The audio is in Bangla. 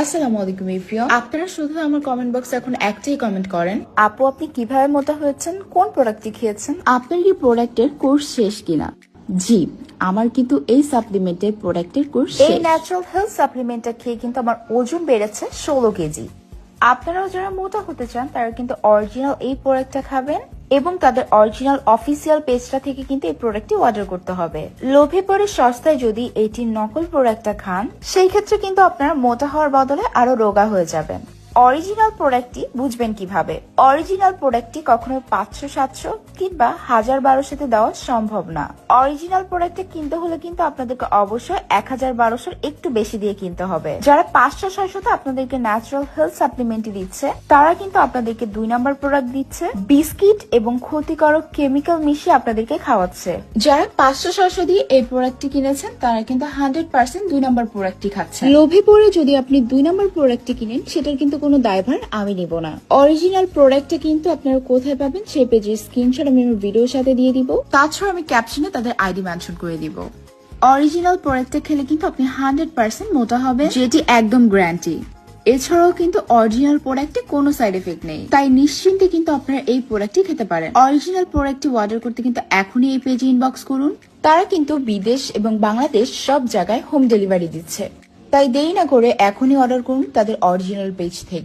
আসসালামু আলাইকুম এভরিওয়ান। আপনারা শুধু আমার কমেন্ট বক্সে এখন একটাই কমেন্ট করেন, আপু আপনি কিভাবে মোটা হয়েছেন, কোন প্রোডাক্টটি খেয়েছেন? আপনার কি প্রোডাক্টের কোর্স শেষ কিনা? জি, আমার কিন্তু এই সাপ্লিমেন্টের প্রোডাক্টের কোর্স এই শেষ। ন্যাচারাল হেলথ সাপ্লিমেন্টটা খেয়ে কিন্তু আমার ওজন বেড়েছে 16 কেজি। আপনারাও যারা মোটা হতে চান তারা কিন্তু অরিজিনাল এই প্রোডাক্টটা খাবেন এবং তাদের অরিজিনাল অফিসিয়াল পেজটা থেকে কিন্তু এই প্রোডাক্টটি অর্ডার করতে হবে। লোভে পড়ে সস্তায় যদি এটি নকল প্রোডাক্টটা খান সেই ক্ষেত্রে কিন্তু আপনারা মোটা হওয়ার বদলে আরো রোগা হয়ে যাবেন। অরিজিনাল প্রোডাক্টটি বুঝবেন কিভাবে? অরিজিনাল প্রোডাক্টটি কখনো 500-700 কিংবা 1000-1200 দেওয়া সম্ভব না। অরিজিনাল প্রোডাক্টে কিনতে হলে কিন্তু আপনাদেরকে অবশ্যই 1000-1200 একটু বেশি দিয়ে কিনতে হবে। যারা 500-600 আপনাদেরকে ন্যাচারাল হেলথ সাপ্লিমেন্টই দিচ্ছে তারা কিন্তু আপনাদেরকে 2 নাম্বার প্রোডাক্ট দিচ্ছে, বিস্কিট এবং ক্ষতিকারক কেমিক্যাল মিশিয়ে আপনাদেরকে খাওয়াচ্ছে। যারা 500-600 দিয়ে এই প্রোডাক্টটি কিনেছেন তারা কিন্তু 100% 2 নাম্বার প্রোডাক্টটি খাচ্ছেন। লোভে পড়ে যদি আপনি 2 নাম্বার প্রোডাক্টটি কিনেন সেটার কিন্তু কোনো দায়ভার আমি নিব না। অরিজিনাল প্রোডাক্টটা কিন্তু আপনারা কোথায় পাবেন সেই পেজের স্ক্রিনশট আমি আমার ভিডিওর সাথে দিয়ে দিব। তাছাড়া আমি ক্যাপশনে তাদের আইডি মেনশন করে দিব। অরিজিনাল প্রোডাক্টটা খেলে কিন্তু আপনি 100% মোটা হবেন, যেটি একদম গ্যারান্টি। এছাড়াও কিন্তু অরিজিনাল প্রোডাক্টে কোনো সাইড এফেক্ট নেই, তাই নিশ্চিন্তে কিন্তু আপনারা এই প্রোডাক্টটি খেতে পারেন। অরিজিনাল প্রোডাক্টটি অর্ডার করতে কিন্তু এখনই এই পেজে ইনবক্স করুন। তারা কিন্তু বিদেশ এবং বাংলাদেশ সব জায়গায় হোম ডেলিভারি দিচ্ছে, তাই দেরি না করে এখনই অর্ডার করুন তাদের অরিজিনাল পেজ থেকে।